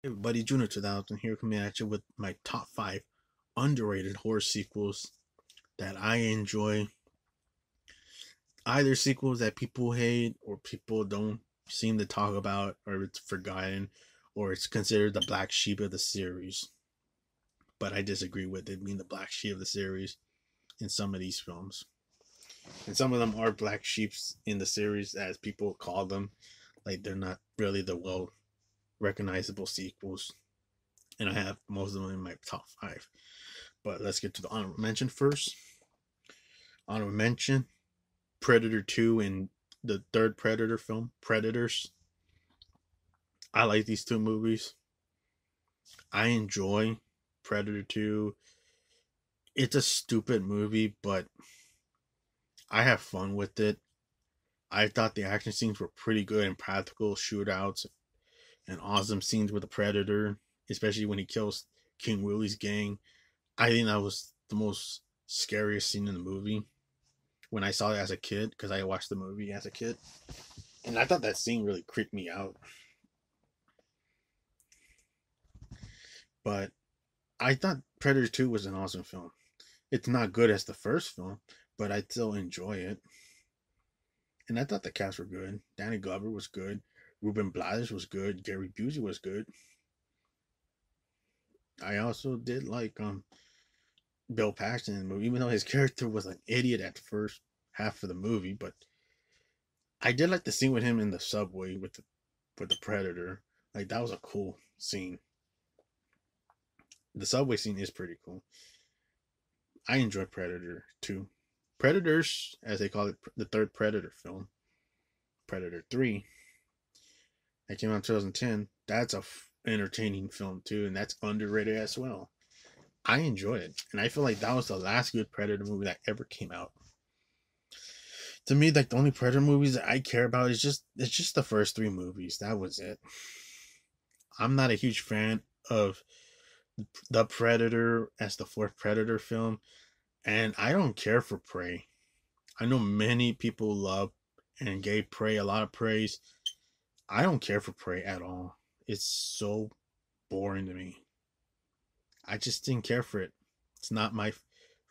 Hey everybody, Junior 2000 here coming at you with my top 5 underrated horror sequels that I enjoy. Either sequels that people hate or people don't seem to talk about, or it's forgotten, or it's considered the black sheep of the series. But I disagree with it being the black sheep of the series in some of these films. And some of them are black sheeps in the series, as people call them. Like, they're not really the well recognizable sequels. And I have most of them in my top 5. But let's get to the honorable mention first. Honorable mention: Predator 2 and the third Predator film, Predators. I like these two movies. I enjoy Predator 2. It's a stupid movie, but I have fun with it. I thought the action scenes were pretty good and practical shootouts and awesome scenes with the Predator, especially when he kills King Willie's gang. I think that was the most scariest scene in the movie when I saw it as a kid, because I watched the movie as a kid. And I thought that scene really creeped me out. But I thought Predator 2 was an awesome film. It's not good as the first film, but I still enjoy it. And I thought the cast were good. Danny Glover was good. Ruben Blades was good. Gary Busey was good. I also did like Bill Paxton in the movie, even though his character was an idiot at the first half of the movie. But I did like the scene with him in the subway with the Predator. Like, that was a cool scene. The subway scene is pretty cool. I enjoy Predator too. Predators, as they call it, the third Predator film, Predator 3, that came out in 2010. That's a entertaining film too, and that's underrated as well. I enjoyed it, and I feel like that was the last good Predator movie that ever came out. To me, like, the only Predator movies that I care about is just the first three movies. That was it. I'm not a huge fan of the Predator as the fourth Predator film, and I don't care for Prey. I know many people love and gave Prey a lot of praise. I don't care for Prey at all. It's so boring to me. I just didn't care for it. It's not my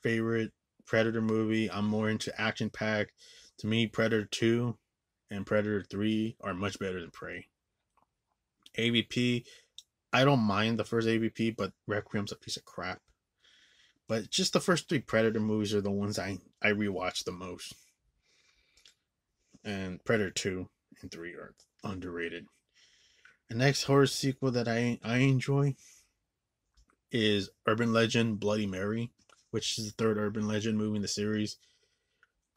favorite Predator movie. I'm more into action packed. To me, Predator 2 and Predator 3 are much better than Prey. AVP, I don't mind the first AVP, but Requiem's a piece of crap. But just the first three Predator movies are the ones I rewatch the most. And Predator 2 and 3 are underrated. The next horror sequel that I enjoy is Urban Legend Bloody Mary, which is the third Urban Legend movie in the series.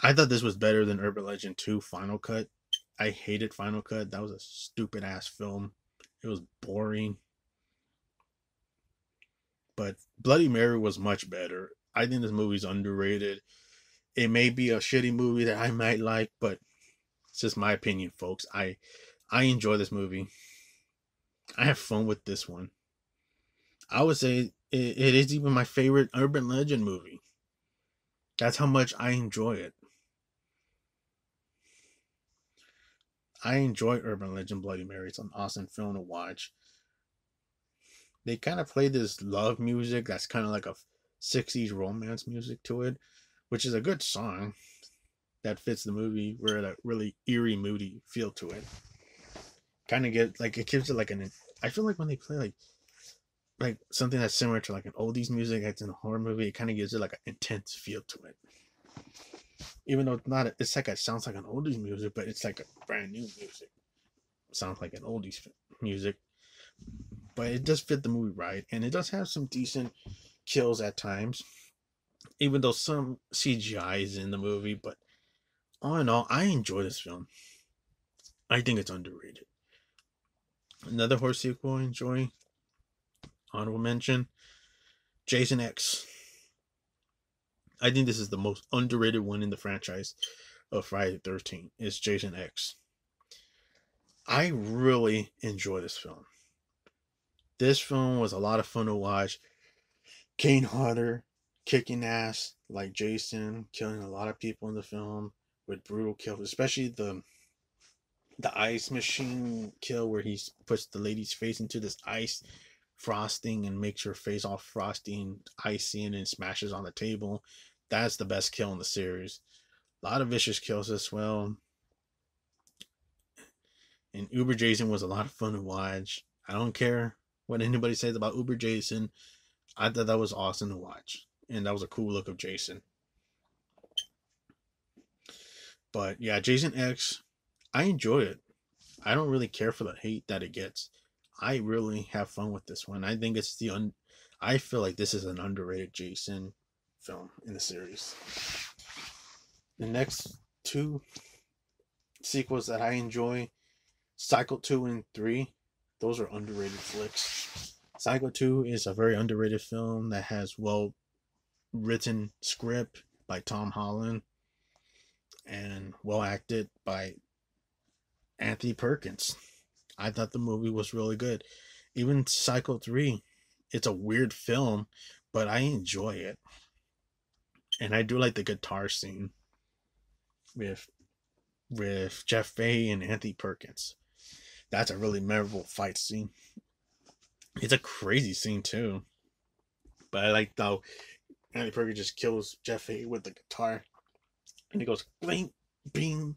I thought this was better than Urban Legend 2 Final Cut. I hated Final Cut. That was a stupid ass film. It was boring. But Bloody Mary was much better. I think this movie's underrated. It may be a shitty movie that I might like, but it's just my opinion, folks. I enjoy this movie. I have fun with this one. I would say it is even my favorite urban legend movie. That's how much I enjoy it. I enjoy Urban Legend Bloody Mary. It's an awesome film to watch. They kind of play this love music that's kind of like a 60s romance music to it, which is a good song that fits the movie, where a really eerie, moody feel to it. Kind of get like, it gives it like an. I feel like when they play like something that's similar to like an oldies music that's in a horror movie, it kind of gives it like an intense feel to it. Even though it's not, it's like it sounds like an oldies music, but it's like a brand new music. It sounds like an oldies music, but it does fit the movie right, and it does have some decent kills at times. Even though some CGI is in the movie, but all in all, I enjoy this film. I think it's underrated. Another horror sequel I enjoy, honorable mention, Jason X. I think this is the most underrated one in the franchise of Friday the 13th. Is Jason X. I really enjoy this film. This film was a lot of fun to watch. Kane Hodder kicking ass like Jason, killing a lot of people in the film with brutal kills, especially the ice machine kill where he puts the lady's face into this ice frosting and makes her face all frosty and icy and then smashes on the table. That's the best kill in the series. A lot of vicious kills as well. And Uber Jason was a lot of fun to watch. I don't care what anybody says about Uber Jason. I thought that was awesome to watch. And that was a cool look of Jason. But yeah, Jason X, I enjoy it. I don't really care for the hate that it gets. I really have fun with this one. I think it's I feel like this is an underrated Jason film in the series. The next two sequels that I enjoy, Cycle 2 and 3, those are underrated flicks. Cycle 2 is a very underrated film that has well written script by Tom Holland and well acted by Anthony Perkins. I thought the movie was really good. Even Cycle 3, it's a weird film, but I enjoy it. And I do like the guitar scene with Jeff Fahey and Anthony Perkins. That's a really memorable fight scene. It's a crazy scene too. But I like how Anthony Perkins just kills Jeff Fahey with the guitar. And he goes bling, bing,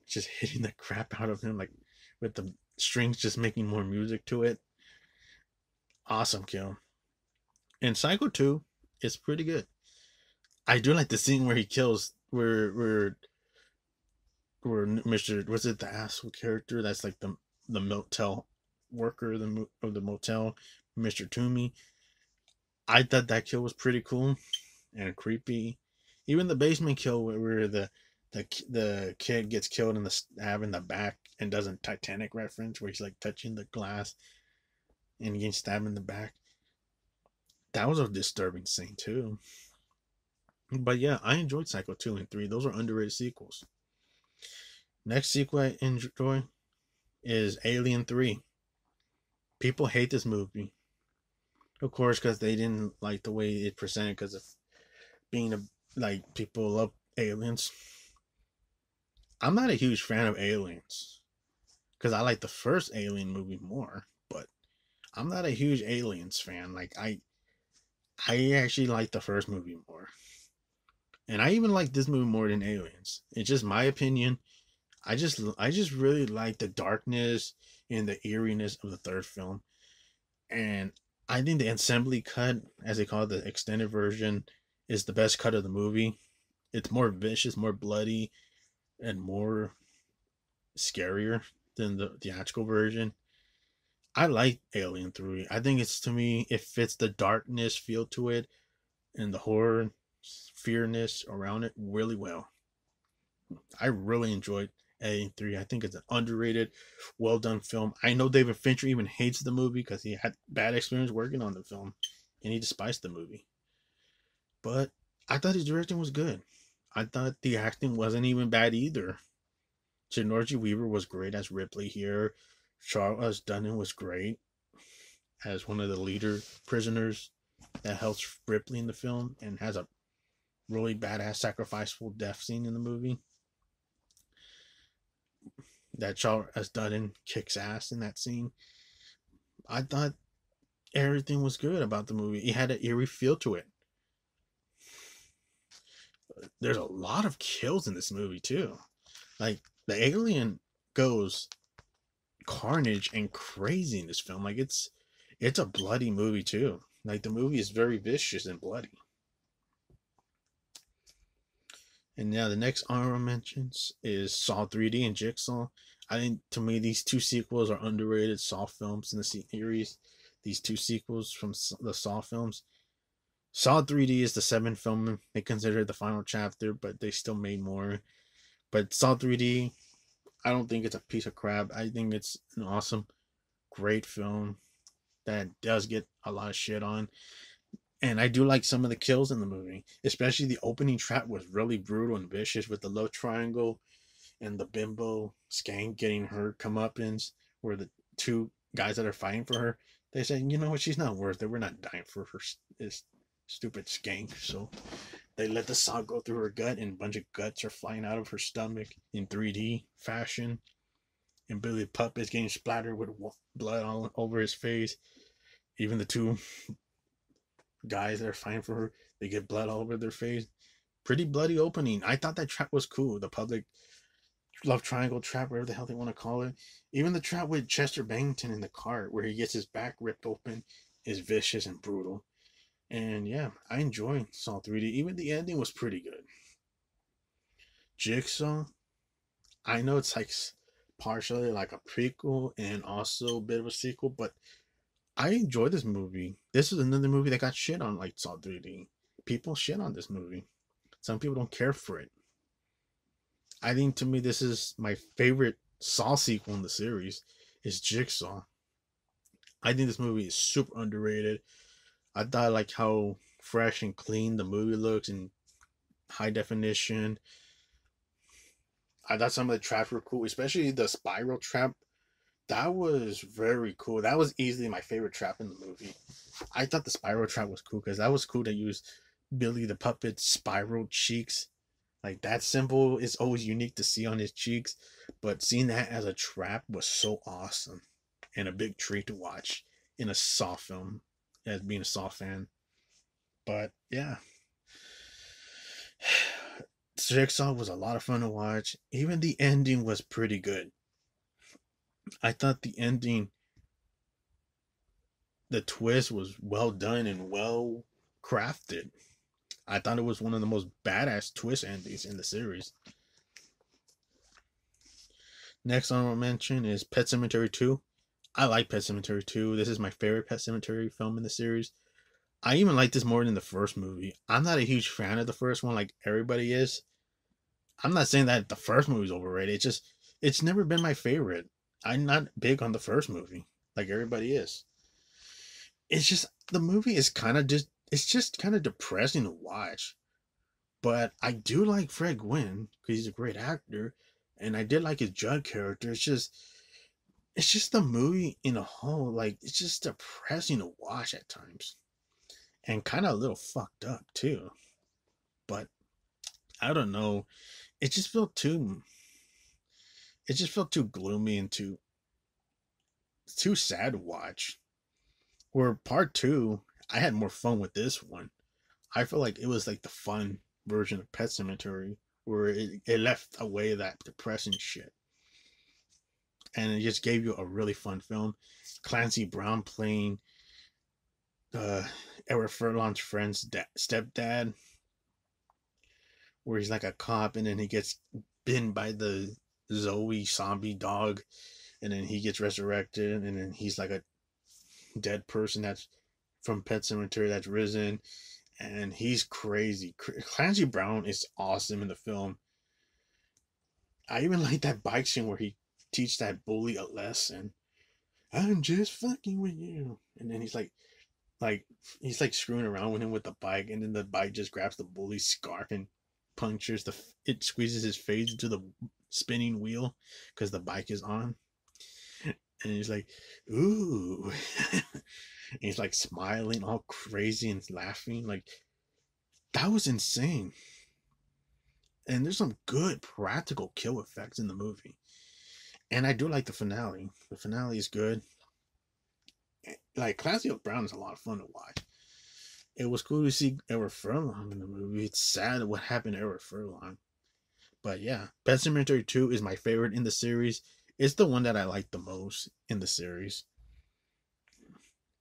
just hitting the crap out of him, like with the strings just making more music to it. Awesome kill. And Psycho 2 is pretty good. I do like the scene where he kills where Mr. Was it the asshole character that's like the motel worker of the motel, Mr. Toomey. I thought that kill was pretty cool and creepy. Even the basement kill where the kid gets killed in the stab in the back and does a Titanic reference where he's like touching the glass and getting stabbed in the back. That was a disturbing scene too. But yeah, I enjoyed Psycho 2 and 3. Those are underrated sequels. Next sequel I enjoy is Alien 3. People hate this movie. Of course, because they didn't like the way it presented because of being like people love aliens. I'm not a huge fan of aliens because I like the first Alien movie more, but I'm not a huge aliens fan. Like I actually like the first movie more. And I even like this movie more than Aliens. It's just my opinion. I just really like the darkness and the eeriness of the third film. And I think the assembly cut, as they call it, the extended version, is the best cut of the movie. It's more vicious, more bloody, and more scarier than the theatrical version. I like Alien 3. I think it's, to me, it fits the darkness feel to it and the horror fearness around it really well. I really enjoyed Alien 3. I think it's an underrated, well done film. I know David Fincher even hates the movie because he had bad experience working on the film and he despised the movie. But I thought his directing was good. I thought the acting wasn't even bad either. Sigourney Weaver was great as Ripley here. Charles Dunnan was great as one of the leader prisoners that helps Ripley in the film and has a really badass sacrificeful death scene in the movie. That Charles Dunnan kicks ass in that scene. I thought everything was good about the movie. It had an eerie feel to it. There's a lot of kills in this movie too. Like the alien goes carnage and crazy in this film. Like it's a bloody movie too. Like the movie is very vicious and bloody. And now the next honorable mentions is Saw 3D and Jigsaw. I think to me these two sequels are underrated Saw films in the series. These two sequels from the Saw films. Saw 3D is the seventh film they consider the final chapter, but they still made more. But Saw 3D, I don't think it's a piece of crap. I think it's an awesome, great film that does get a lot of shit on. And I do like some of the kills in the movie, especially the opening trap was really brutal and vicious with the love triangle and the bimbo skank getting her comeuppance, where the two guys that are fighting for her, they say, you know what, she's not worth it. We're not dying for her this stupid skank. So they let the saw go through her gut, and a bunch of guts are flying out of her stomach in 3D fashion. and Billy the Puppet's getting splattered with blood all over his face. Even the two guys that are fighting for her, they get blood all over their face. Pretty bloody opening. I thought that trap was cool. The public love triangle trap, whatever the hell they want to call it. Even the trap with Chester Bennington in the cart, where he gets his back ripped open, is vicious and brutal. And yeah, I enjoy Saw 3D. Even the ending was pretty good. Jigsaw, I know it's like partially like a prequel and also a bit of a sequel, but I enjoy this movie. This is another movie that got shit on, like Saw 3D. People shit on this movie. Some people don't care for it. I think to me this is my favorite Saw sequel in the series. Is Jigsaw. I think this movie is super underrated. I thought like how fresh and clean the movie looks in high definition. I thought some of the traps were cool, especially the spiral trap. That was very cool. That was easily my favorite trap in the movie. I thought the spiral trap was cool because that was cool to use Billy the Puppet's spiral cheeks. Like that symbol is always unique to see on his cheeks, but seeing that as a trap was so awesome and a big treat to watch in a Saw film as being a Saw fan. But yeah, Jigsaw was a lot of fun to watch. Even the ending was pretty good. I thought the ending, the twist was well done and well crafted. I thought it was one of the most badass twist endings in the series. Next honorable mention is Pet Sematary 2. I like Pet Sematary 2. This is my favorite Pet Sematary film in the series. I even like this more than the first movie. I'm not a huge fan of the first one like everybody is. I'm not saying that the first movie is overrated. It's never been my favorite. I'm not big on the first movie like everybody is. It's just the movie is kind of just it's just kind of depressing to watch. But I do like Fred Gwynn because he's a great actor, and I did like his Judd character. It's just the movie in a whole, like it's just depressing to watch at times, and kind of a little fucked up too. But I don't know, it just felt too, it just felt too gloomy and too sad to watch. Where part two, I had more fun with this one. I feel like it was like the fun version of Pet Cemetery, where it left away that depressing shit. And it just gave you a really fun film. Clancy Brown playing Eric Furlong's friend's stepdad, where he's like a cop and then he gets bitten by the Zoe zombie dog, and then he gets resurrected, and then he's like a dead person that's from Pet Cemetery that's risen, and he's crazy. Clancy Brown is awesome in the film. I even like that bike scene where he teach that bully a lesson. I'm just fucking with you, and then like he's like screwing around with him with the bike, and then the bike just grabs the bully's scarf and punctures it squeezes his face into the spinning wheel because the bike is on, and he's like, ooh. And he's like smiling all crazy and laughing. Like that was insane. And there's some good practical kill effects in the movie. And I do like the finale. The finale is good. Like Clancy Brown is a lot of fun to watch. It was cool to see Eric Furlong in the movie. It's sad what happened to Eric Furlong. But yeah, Pet Sematary 2 is my favorite in the series. It's the one that I like the most in the series.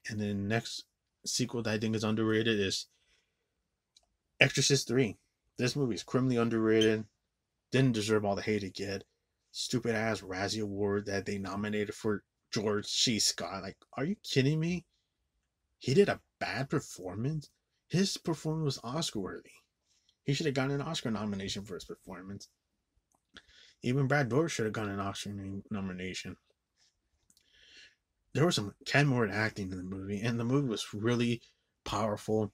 And then next sequel that I think is underrated is Exorcist 3. This movie is criminally underrated. Didn't deserve all the hate it get. Stupid ass Razzie Award that they nominated for George C. Scott. Like, are you kidding me? He did a bad performance. His performance was Oscar worthy. He should have gotten an Oscar nomination for his performance. Even Brad Dourif should have gotten an Oscar nomination. There was some Ken Moore acting in the movie, and the movie was really powerful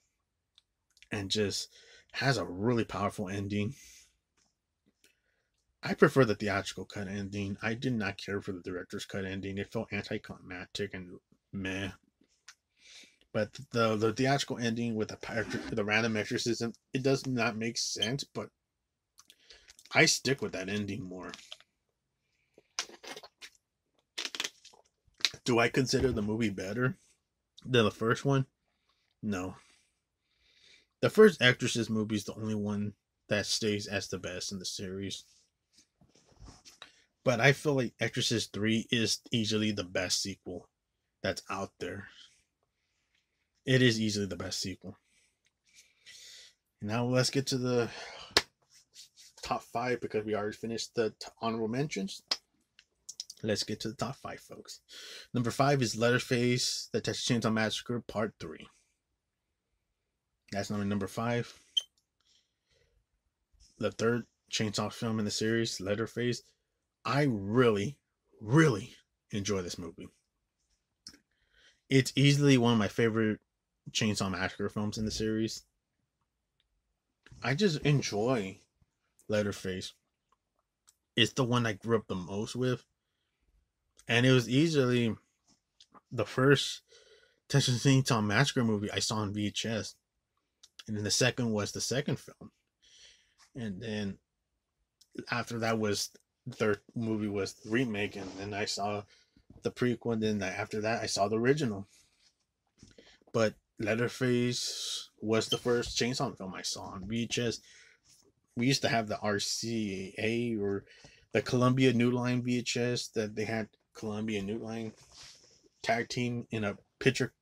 and just has a really powerful ending. I prefer the theatrical cut ending. I did not care for the director's cut ending. It felt anticlimactic and meh. But the theatrical ending with the random exorcism, it does not make sense. But I stick with that ending more. Do I consider the movie better than the first one? No. The first Exorcist movie is the only one that stays as the best in the series. But I feel like Exorcist 3 is easily the best sequel that's out there. It is easily the best sequel. Now let's get to the top 5 because we already finished the honorable mentions. Let's get to the top 5, folks. Number 5 is Leatherface, The Texas Chainsaw Massacre Part 3. That's number 5. The third Chainsaw film in the series, Leatherface. I really, really enjoy this movie. It's easily one of my favorite Chainsaw Massacre films in the series. I just enjoy Leatherface. It's the one I grew up the most with. And it was easily the first Texas Chainsaw Massacre movie I saw on VHS. And then the second was the second film. And then after that was the third movie was the remake. And then I saw the prequel. And then after that, I saw the original. But Leatherface was the first Chainsaw film I saw on VHS. We used to have the RCA or the Columbia New Line VHS that they had Columbia New Line tag team in a picture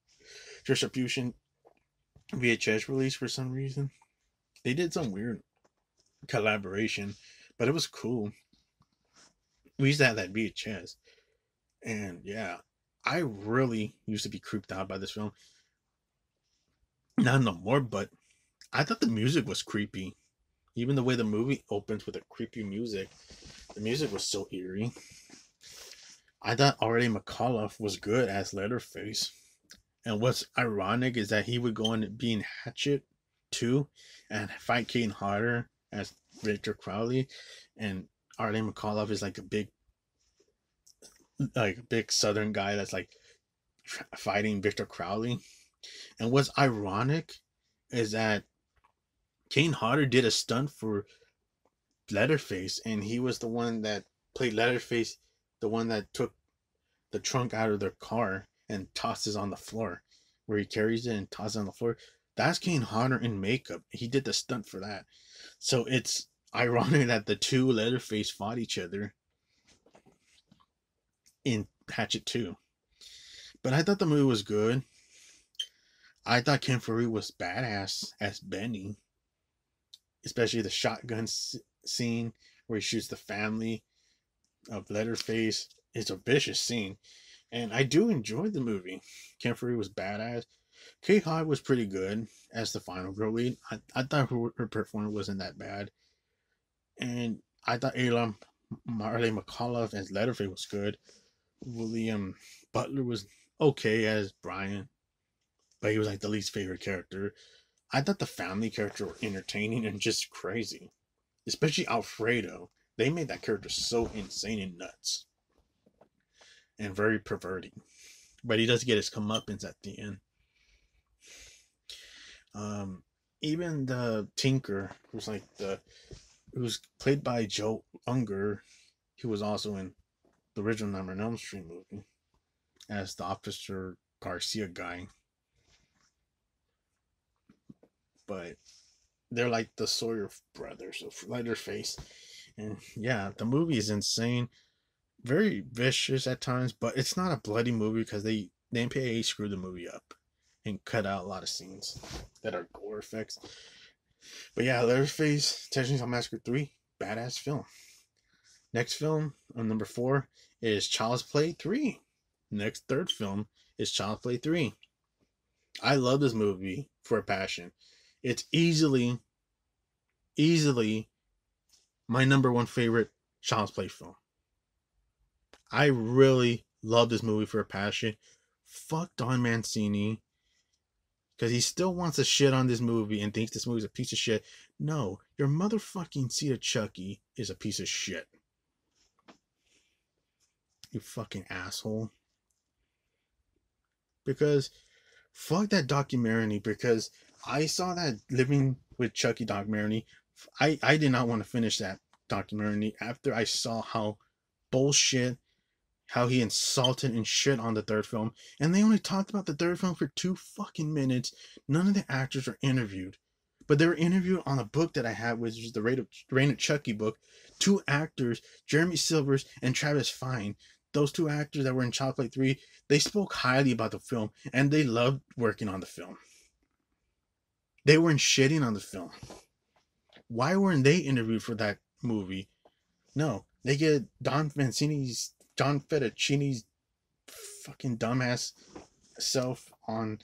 distribution VHS release for some reason. They did some weird collaboration, but it was cool. We used to have that VHS. And yeah, I really used to be creeped out by this film. Not no more, but I thought the music was creepy. Even the way the movie opens with the creepy music, the music was so eerie. I thought R.A. McAuliffe was good as Leatherface. And what's ironic is that he would go in being Hatchet too and fight Kane Hodder as Victor Crowley. And R.A. McAuliffe is like a big southern guy that's like fighting Victor Crowley. And what's ironic is that Kane Hodder did a stunt for Leatherface, and he was the one that played Leatherface, the one that took the trunk out of their car and tosses on the floor, where he carries it and tosses on the floor. That's Kane Hodder in makeup. He did the stunt for that. So it's ironic that the two Leatherface fought each other in Hatchet 2. But I thought the movie was good. I thought Ken Faree was badass as Benny. Especially the shotgun scene where he shoots the family of Leatherface. It's a vicious scene. And I do enjoy the movie. Ken Faree was badass. Kate High was pretty good as the final girl lead. I thought her performance wasn't that bad. And I thought Marley McAuliffe as Leatherface was good. William Butler was okay as Brian, but he was like the least favorite character. I thought the family character were entertaining and just crazy. Especially Alfredo. They made that character so insane and nuts. And very perverting. But he does get his comeuppance at the end. Even the Tinker, who's played by Joe Unger, who was also in the original Nightmare on Elm Street movie as the Officer Garcia guy. But they're like the Sawyer brothers of Leatherface. And yeah, the movie is insane. Very vicious at times, but it's not a bloody movie because the MPAA screwed the movie up and cut out a lot of scenes that are gore effects. But yeah, Leatherface, Texas Chainsaw Massacre 3, badass film. Next film on number 4 is Child's Play 3. Next third film is Child's Play 3. I love this movie for a passion. It's easily my number 1 favorite Child's Play film. I really love this movie for a passion. Fuck Don Mancini. Because he still wants to shit on this movie and thinks this movie's a piece of shit. No, your motherfucking Seed of Chucky is a piece of shit. You fucking asshole. Because fuck that documentary. Because I saw that Living with Chucky documentary. I did not want to finish that documentary after I saw how bullshit how he insulted and shit on the third film, and they only talked about the third film for 2 fucking minutes. None of the actors were interviewed, but they were interviewed on a book that I had, which is the Reign of Chucky book. Two actors, Jeremy Silvers and Travis Fiennes, those two actors that were in Child Play 3, they spoke highly about the film, and they loved working on the film. They weren't shitting on the film. Why weren't they interviewed for that movie? No, they get John Fettuccine's fucking dumbass self on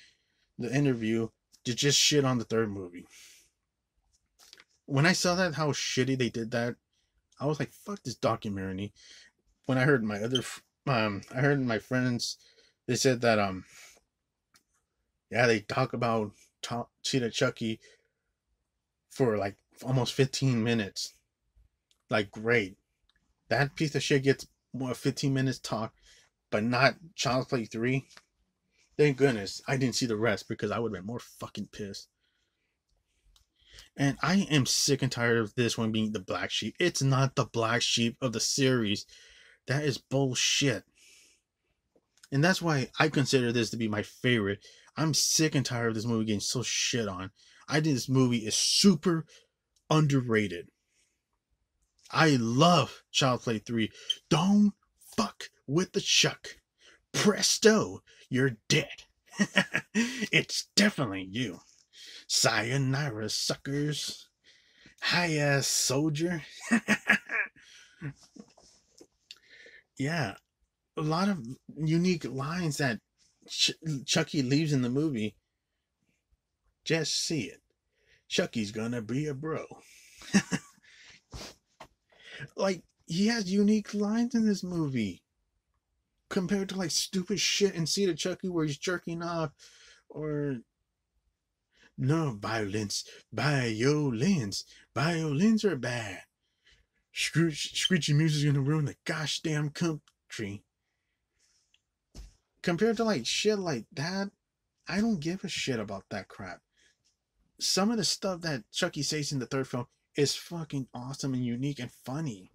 the interview to just shit on the third movie. When I saw that, how shitty they did that, I was like, fuck this documentary. When I heard I heard my friends, they said that, yeah, they talk about Cheetah Chucky for like almost 15 minutes. Like, great. That piece of shit gets more 15 minutes talk, but not Child's Play 3. Thank goodness I didn't see the rest, because I would have been more fucking pissed. And I am sick and tired of this one being the black sheep. It's not the black sheep of the series. That is bullshit. And that's why I consider this to be my favorite. I'm sick and tired of this movie getting so shit on. I think this movie is super underrated. I love Child Play 3. Don't fuck with the Chuck. Presto, you're dead. It's definitely you. Sayonara, suckers. Hiya, soldier. Yeah, a lot of unique lines that Chucky leaves in the movie. Just see it. Chucky's gonna be a bro. Like, he has unique lines in this movie compared to like stupid shit in Seed of Chucky where he's jerking off, or no violence, violins. Violins are bad. Screechy music's gonna ruin the gosh damn country. Compared to like shit like that, I don't give a shit about that crap. Some of the stuff that Chucky says in the third film is fucking awesome and unique and funny.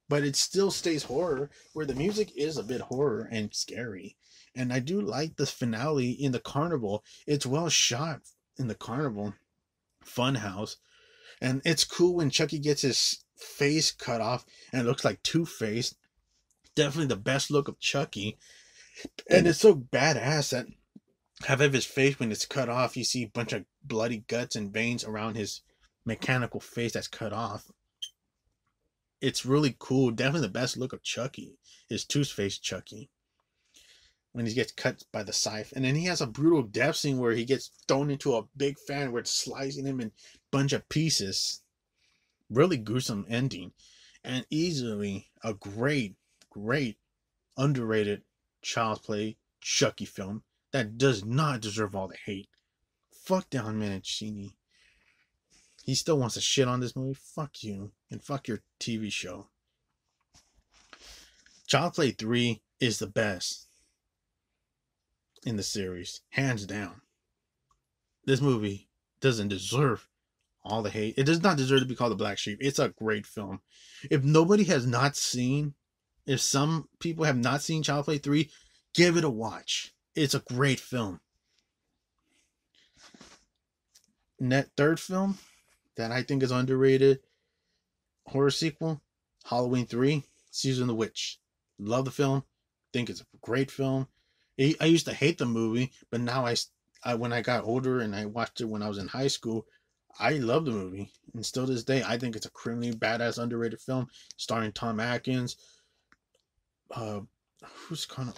But it still stays horror, where the music is a bit horror and scary. And I do like the finale in the carnival. It's well shot in the carnival funhouse. And it's cool when Chucky gets his face cut off and it looks like Two-Face. Definitely the best look of Chucky. And it's so badass that half of his face, when it's cut off, you see a bunch of bloody guts and veins around his mechanical face that's cut off. It's really cool. Definitely the best look of Chucky is Two-Face Chucky, when he gets cut by the scythe. And then he has a brutal death scene where he gets thrown into a big fan where it's slicing him in a bunch of pieces. Really gruesome ending. And easily a great, great, underrated Child's Play Chucky film that does not deserve all the hate. Fuck Don Mancini. He still wants to shit on this movie. Fuck you. And fuck your TV show. Child Play 3 is the best in the series. Hands down. This movie doesn't deserve all the hate. It does not deserve to be called the Black Sheep. It's a great film. If nobody has not seen, if some people have not seen Child Play 3, give it a watch. It's a great film. Third film that I think is underrated horror sequel, Halloween 3, Season of the Witch. Love the film. Think it's a great film. I used to hate the movie, but now I when I got older and I watched it when I was in high school, I love the movie. And still to this day, I think it's a criminally badass, underrated film starring Tom Atkins. Who's Connor?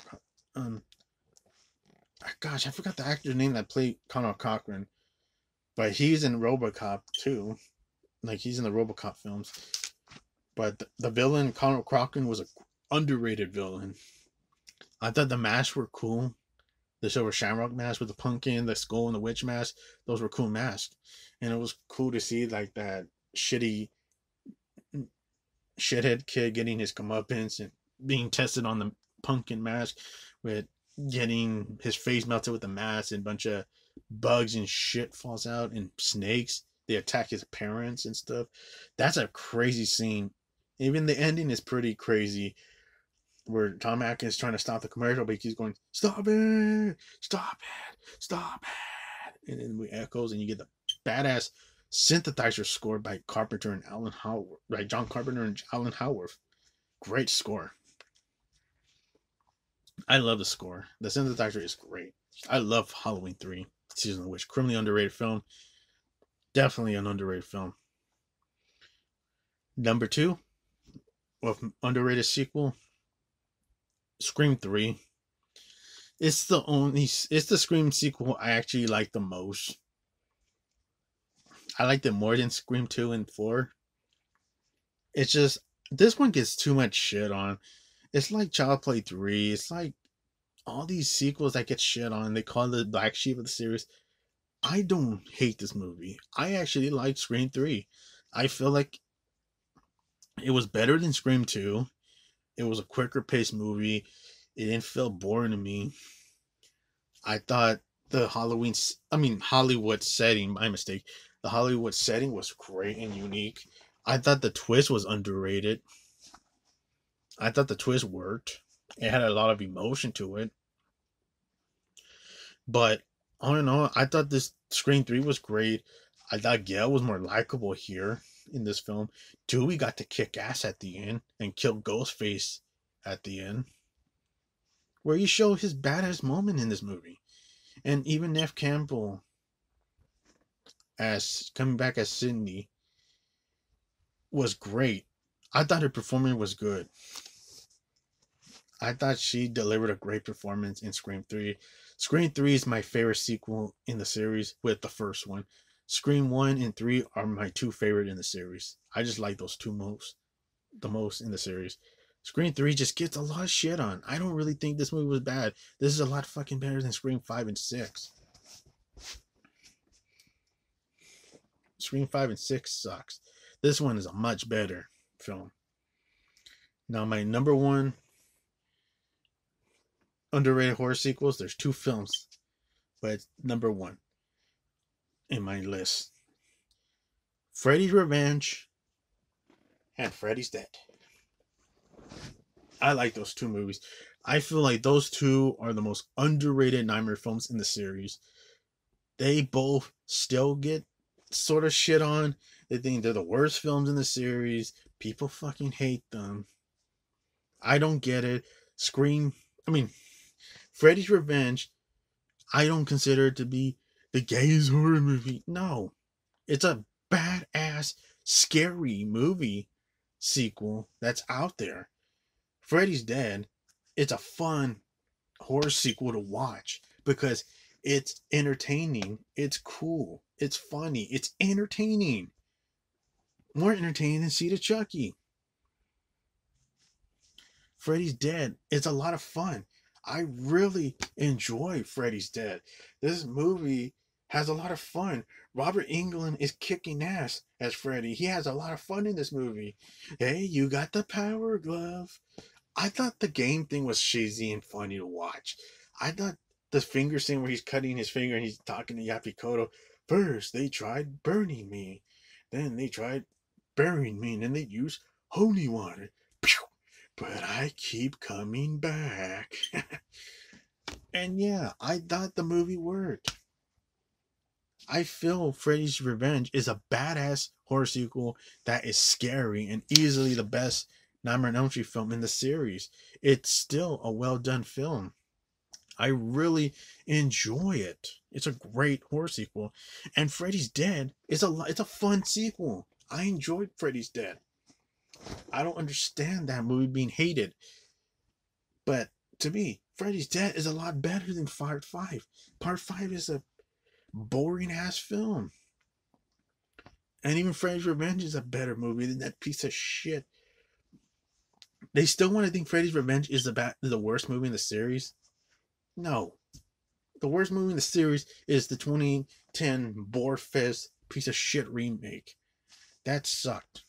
Gosh, I forgot the actor's name that played Connor Cochran. But he's in RoboCop too. Like, he's in the RoboCop films. But the villain, Connor Cochran, was an underrated villain. I thought the masks were cool. The Silver Shamrock mask with the pumpkin, the skull, and the witch mask. Those were cool masks. And it was cool to see like that shithead kid getting his comeuppance and being tested on the pumpkin mask, with getting his face melted with the mask, and a bunch of bugs and shit falls out, and snakes. They attack his parents and stuff. That's a crazy scene. Even the ending is pretty crazy, where Tom Atkins is trying to stop the commercial, but he keeps going, "Stop it! Stop it! Stop it!" And then it echoes, and you get the badass synthesizer score by Carpenter and Alan Howarth, right? John Carpenter and Alan Howarth. Great score. I love the score. The synthesizer is great. I love Halloween 3, Season of the Witch. Criminally underrated film. Definitely an underrated film. Number 2, of underrated sequel, Scream 3. It's the Scream sequel I actually like the most. I liked it more than Scream 2 and 4. It's just, this one gets too much shit on. It's like Child Play 3. It's like all these sequels that get shit on. They call it the black sheep of the series. I don't hate this movie. I actually like Scream 3. I feel like it was better than Scream 2. It was a quicker paced movie. It didn't feel boring to me. I thought the Hollywood setting, my mistake. The Hollywood setting was great and unique. I thought the twist was underrated. I thought the twist worked. It had a lot of emotion to it. But all in all, I thought this Scream 3 was great. I thought Gail was more likable here in this film. Dewey got to kick ass at the end and kill Ghostface at the end, where he showed his badass moment in this movie. And even Neff Campbell as coming back as Sydney was great. I thought her performance was good. I thought she delivered a great performance in Scream 3. Scream 3 is my favorite sequel in the series with the first one. Scream 1 and 3 are my two favorite in the series. I just like those two the most in the series. Scream 3 just gets a lot of shit on. I don't really think this movie was bad. This is a lot fucking better than Scream 5 and 6. Scream 5 and 6 sucks. This one is a much better film. Now, my number one underrated horror sequels, there's two films, but it's number one in my list. Freddy's Revenge and Freddy's Dead. I like those two movies. I feel like those two are the most underrated nightmare films in the series. They both still get sort of shit on. They think they're the worst films in the series. People fucking hate them. I don't get it. Freddy's Revenge, I don't consider it to be the gayest horror movie. No. It's a badass, scary movie sequel that's out there. Freddy's Dead, it's a fun horror sequel to watch because it's entertaining, it's cool, it's funny, it's entertaining. More entertaining than Seed of Chucky. Freddy's Dead, it's a lot of fun. I really enjoy Freddy's Dead. This movie has a lot of fun. Robert Englund is kicking ass as Freddy. He has a lot of fun in this movie. Hey, you got the power glove. I thought the game thing was cheesy and funny to watch. I thought the finger scene where he's cutting his finger and he's talking to Yapikoto. First, they tried burning me. Then they tried burying me. And then they used holy water. Pew! But I keep coming back. And yeah, I thought the movie worked. I feel Freddy's Revenge is a badass horror sequel that is scary and easily the best Nightmare on Elm Street film in the series. It's still a well done film. I really enjoy it. It's a great horror sequel. And Freddy's Dead is it's a fun sequel. I enjoyed Freddy's Dead. I don't understand that movie being hated. But to me, Freddy's Dead is a lot better than Part 5. Part 5 is a boring ass film. And even Freddy's Revenge is a better movie than that piece of shit. They still want to think Freddy's Revenge is the worst movie in the series? No. The worst movie in the series is the 2010 Borefest piece of shit remake. That sucked.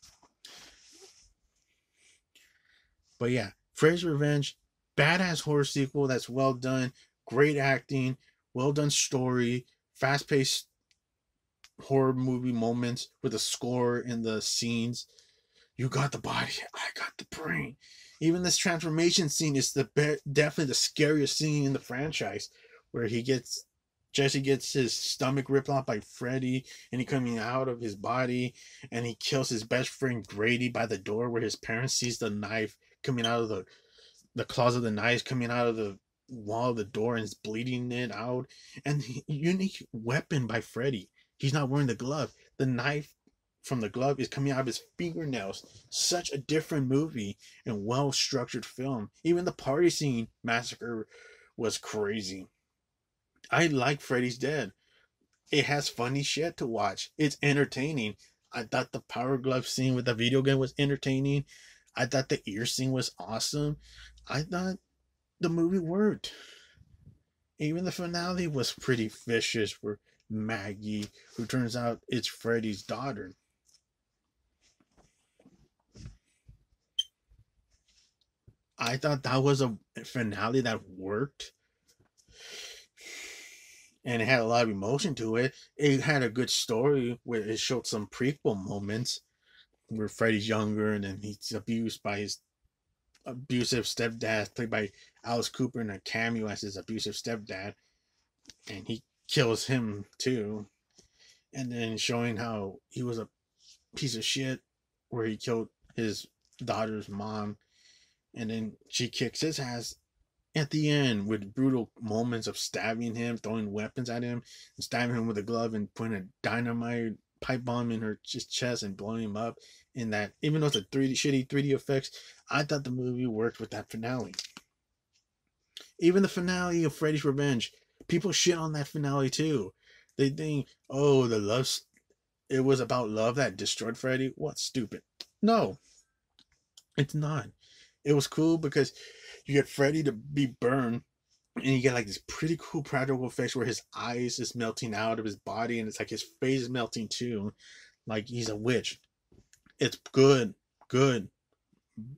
But yeah, Freddy's Revenge, badass horror sequel that's well done, great acting, well done story, fast-paced horror movie moments with the score and the scenes. You got the body, I got the brain. Even this transformation scene is definitely the scariest scene in the franchise, where Jesse gets his stomach ripped off by Freddy, and he coming out of his body, and he kills his best friend Grady by the door, where his parents sees the knife coming out of the claws of the knives coming out of the wall of the door, and it's bleeding it out. And the unique weapon by Freddy. He's not wearing the glove. The knife from the glove is coming out of his fingernails. Such a different movie and well structured film. Even the party scene massacre was crazy. I like Freddy's Dead. It has funny shit to watch. It's entertaining. I thought the power glove scene with the video game was entertaining. I thought the ear scene was awesome. I thought the movie worked. Even the finale was pretty vicious for Maggie, who turns out it's Freddy's daughter. I thought that was a finale that worked, and it had a lot of emotion to it. It had a good story where it showed some prequel moments where Freddy's younger and then he's abused by his abusive stepdad, played by Alice Cooper in a cameo as his abusive stepdad, and he kills him too. And then showing how he was a piece of shit, where he killed his daughter's mom, and then she kicks his ass at the end with brutal moments of stabbing him, throwing weapons at him, and stabbing him with a glove and putting a dynamite pipe bomb in her chest and blowing him up. In that, even though it's a shitty 3D effects, I thought the movie worked with that finale. Even the finale of Freddy's Revenge, people shit on that finale too. They think, oh, it was about love that destroyed Freddy. What, stupid? No, it's not. It was cool because you get Freddy to be burned, and you get like this pretty cool practical effects where his eyes is melting out of his body, and it's like his face is melting too, like he's a witch. It's good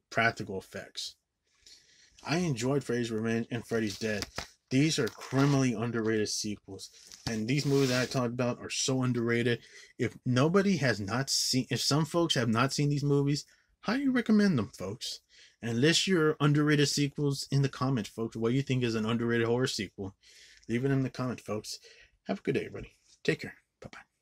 practical effects. I enjoyed Freddy's Revenge and Freddy's Dead. These are criminally underrated sequels, and these movies that I talked about are so underrated. If some folks have not seen these movies, highly recommend them, folks. And list your underrated sequels in the comments, folks. What do you think is an underrated horror sequel? Leave it in the comments, folks. Have a good day, everybody. Take care. Bye bye.